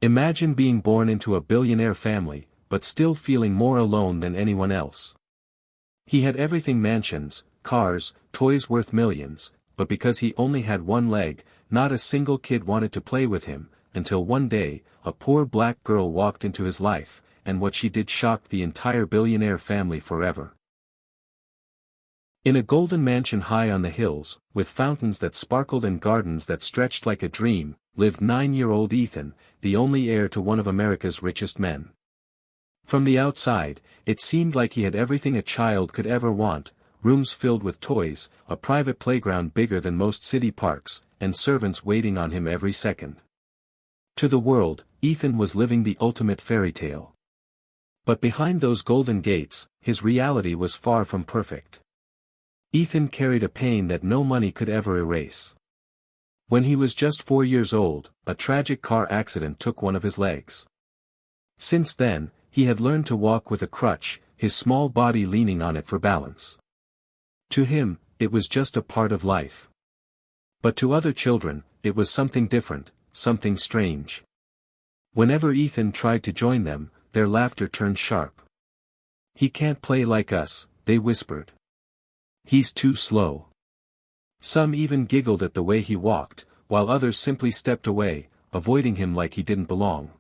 Imagine being born into a billionaire family, but still feeling more alone than anyone else. He had everything: mansions, cars, toys worth millions, but because he only had one leg, not a single kid wanted to play with him, until one day, a poor black girl walked into his life, and what she did shocked the entire billionaire family forever. In a golden mansion high on the hills, with fountains that sparkled and gardens that stretched like a dream, lived 9-year-old Ethan, the only heir to one of America's richest men. From the outside, it seemed like he had everything a child could ever want: rooms filled with toys, a private playground bigger than most city parks, and servants waiting on him every second. To the world, Ethan was living the ultimate fairy tale. But behind those golden gates, his reality was far from perfect. Ethan carried a pain that no money could ever erase. When he was just 4 years old, a tragic car accident took one of his legs. Since then, he had learned to walk with a crutch, his small body leaning on it for balance. To him, it was just a part of life. But to other children, it was something different, something strange. Whenever Ethan tried to join them, their laughter turned sharp. "He can't play like us," they whispered. "He's too slow." Some even giggled at the way he walked, while others simply stepped away, avoiding him like he didn't belong.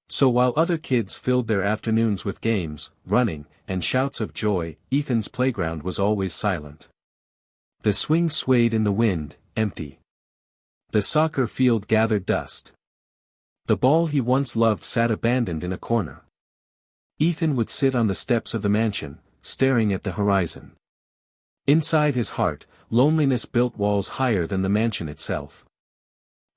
So while other kids filled their afternoons with games, running, and shouts of joy, Ethan's playground was always silent. The swing swayed in the wind, empty. The soccer field gathered dust. The ball he once loved sat abandoned in a corner. Ethan would sit on the steps of the mansion, staring at the horizon. Inside his heart, loneliness built walls higher than the mansion itself.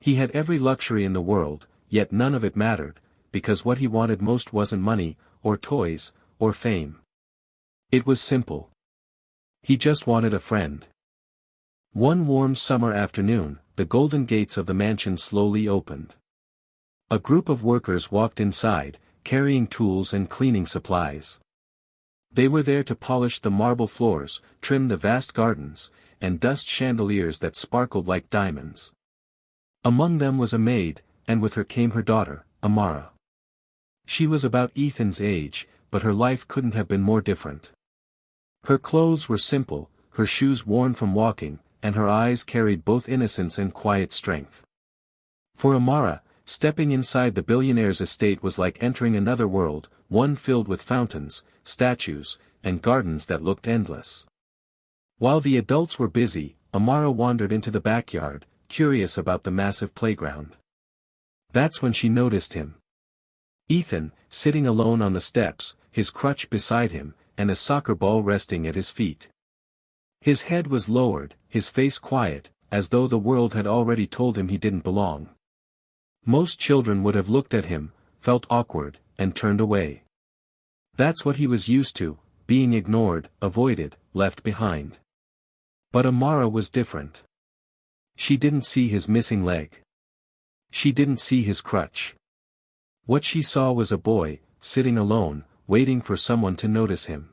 He had every luxury in the world, yet none of it mattered, because what he wanted most wasn't money, or toys, or fame. It was simple. He just wanted a friend. One warm summer afternoon, the golden gates of the mansion slowly opened. A group of workers walked inside, carrying tools and cleaning supplies. They were there to polish the marble floors, trim the vast gardens, and dust chandeliers that sparkled like diamonds. Among them was a maid, and with her came her daughter, Amara. She was about Ethan's age, but her life couldn't have been more different. Her clothes were simple, her shoes worn from walking, and her eyes carried both innocence and quiet strength. For Amara, stepping inside the billionaire's estate was like entering another world, one filled with fountains, statues, and gardens that looked endless. While the adults were busy, Amara wandered into the backyard, curious about the massive playground. That's when she noticed him. Ethan, sitting alone on the steps, his crutch beside him, and a soccer ball resting at his feet. His head was lowered, his face quiet, as though the world had already told him he didn't belong. Most children would have looked at him, felt awkward, and turned away. That's what he was used to, being ignored, avoided, left behind. But Amara was different. She didn't see his missing leg. She didn't see his crutch. What she saw was a boy, sitting alone, waiting for someone to notice him.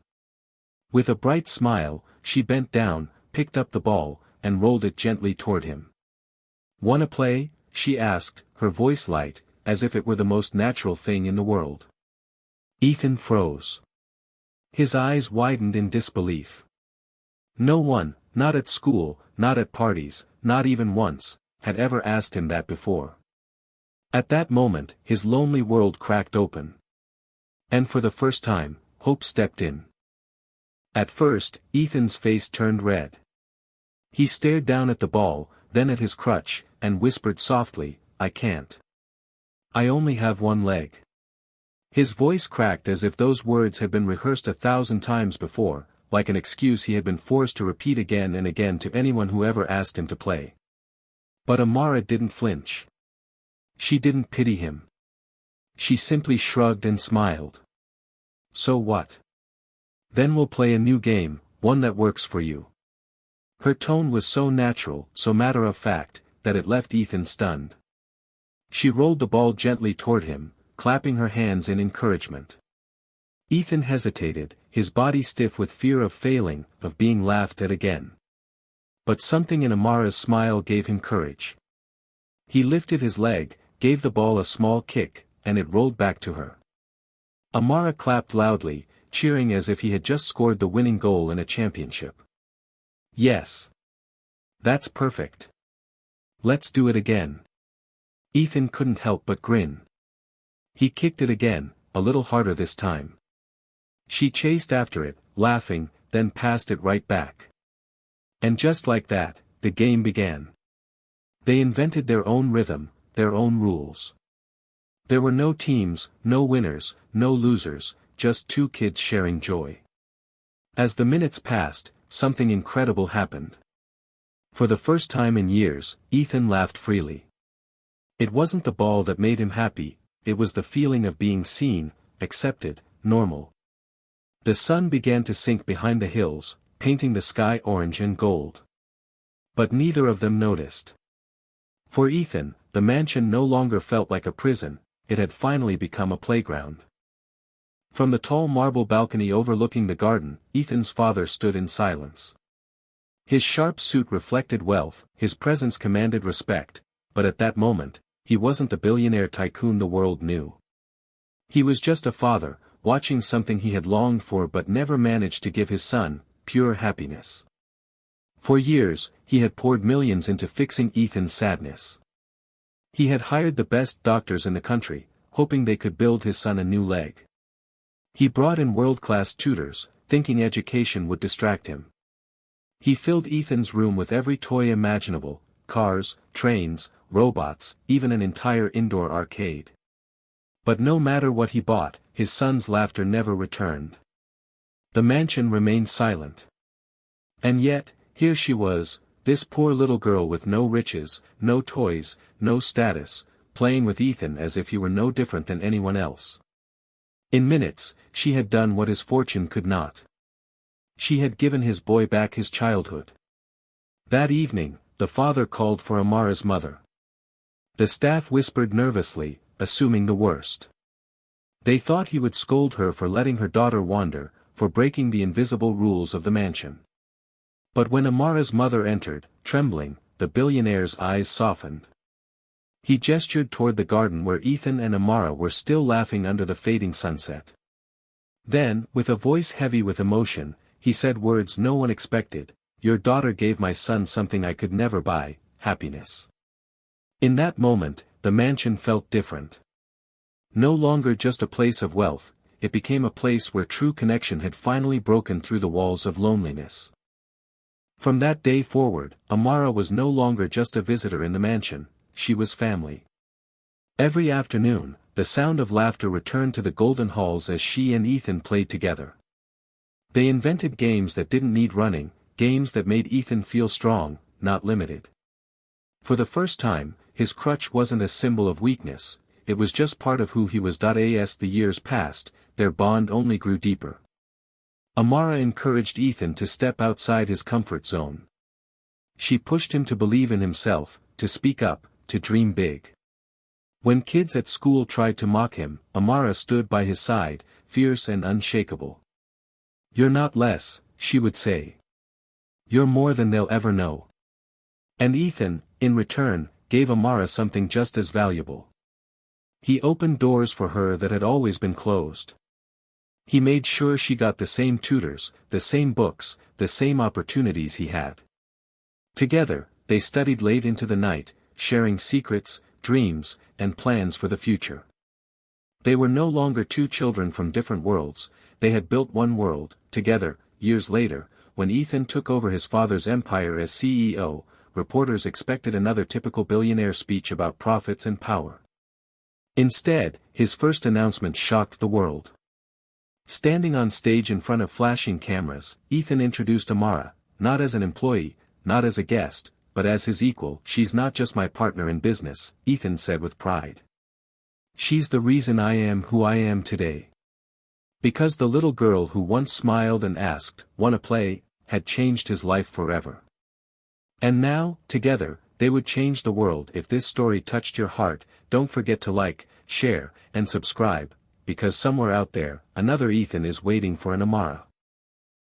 With a bright smile, she bent down, picked up the ball, and rolled it gently toward him. "Wanna play?" she asked, her voice light, as if it were the most natural thing in the world. Ethan froze. His eyes widened in disbelief. No one, not at school, not at parties, not even once, had ever asked him that before. At that moment, his lonely world cracked open. And for the first time, hope stepped in. At first, Ethan's face turned red. He stared down at the ball, then at his crutch, and whispered softly, "I can't. I only have one leg." His voice cracked as if those words had been rehearsed 1,000 times before, like an excuse he had been forced to repeat again and again to anyone who ever asked him to play. But Amara didn't flinch. She didn't pity him. She simply shrugged and smiled. "So what? Then we'll play a new game, one that works for you." Her tone was so natural, so matter-of-fact, that it left Ethan stunned. She rolled the ball gently toward him, clapping her hands in encouragement. Ethan hesitated, his body stiff with fear of failing, of being laughed at again. But something in Amara's smile gave him courage. He lifted his leg, gave the ball a small kick, and it rolled back to her. Amara clapped loudly, cheering as if he had just scored the winning goal in a championship. Yes. That's perfect. Let's do it again. Ethan couldn't help but grin. He kicked it again, a little harder this time. She chased after it, laughing, then passed it right back. And just like that, the game began. They invented their own rhythm, their own rules. There were no teams, no winners, no losers, just two kids sharing joy. As the minutes passed, something incredible happened. For the first time in years, Ethan laughed freely. It wasn't the ball that made him happy, it was the feeling of being seen, accepted, normal. The sun began to sink behind the hills, painting the sky orange and gold. But neither of them noticed. For Ethan, the mansion no longer felt like a prison, it had finally become a playground. From the tall marble balcony overlooking the garden, Ethan's father stood in silence. His sharp suit reflected wealth, his presence commanded respect, but at that moment, he wasn't the billionaire tycoon the world knew. He was just a father, watching something he had longed for but never managed to give his son, pure happiness. For years, he had poured millions into fixing Ethan's sadness. He had hired the best doctors in the country, hoping they could build his son a new leg. He brought in world-class tutors, thinking education would distract him. He filled Ethan's room with every toy imaginable, cars, trains, robots, even an entire indoor arcade. But no matter what he bought, his son's laughter never returned. The mansion remained silent. And yet, here she was, this poor little girl with no riches, no toys, no status, playing with Ethan as if he were no different than anyone else. In minutes, she had done what his fortune could not. She had given his boy back his childhood. That evening, the father called for Amara's mother. The staff whispered nervously, assuming the worst. They thought he would scold her for letting her daughter wander, for breaking the invisible rules of the mansion. But when Amara's mother entered, trembling, the billionaire's eyes softened. He gestured toward the garden where Ethan and Amara were still laughing under the fading sunset. Then, with a voice heavy with emotion, he said words no one expected, "Your daughter gave my son something I could never buy, happiness." In that moment, the mansion felt different. No longer just a place of wealth, it became a place where true connection had finally broken through the walls of loneliness. From that day forward, Amara was no longer just a visitor in the mansion, she was family. Every afternoon, the sound of laughter returned to the golden halls as she and Ethan played together. They invented games that didn't need running, games that made Ethan feel strong, not limited. For the first time, his crutch wasn't a symbol of weakness, it was just part of who he was. As the years passed, their bond only grew deeper. Amara encouraged Ethan to step outside his comfort zone. She pushed him to believe in himself, to speak up, to dream big. When kids at school tried to mock him, Amara stood by his side, fierce and unshakable. "You're not less," she would say. "You're more than they'll ever know." And Ethan, in return, gave Amara something just as valuable. He opened doors for her that had always been closed. He made sure she got the same tutors, the same books, the same opportunities he had. Together, they studied late into the night, sharing secrets, dreams, and plans for the future. They were no longer two children from different worlds, they had built one world, together. Years later, when Ethan took over his father's empire as CEO, reporters expected another typical billionaire speech about profits and power. Instead, his first announcement shocked the world. Standing on stage in front of flashing cameras, Ethan introduced Amara, not as an employee, not as a guest, but as his equal. "She's not just my partner in business," Ethan said with pride. "She's the reason I am who I am today." Because the little girl who once smiled and asked, "Wanna play?" had changed his life forever. And now, together, they would change the world. If this story touched your heart, don't forget to like, share, and subscribe, because somewhere out there, another Ethan is waiting for an Amara.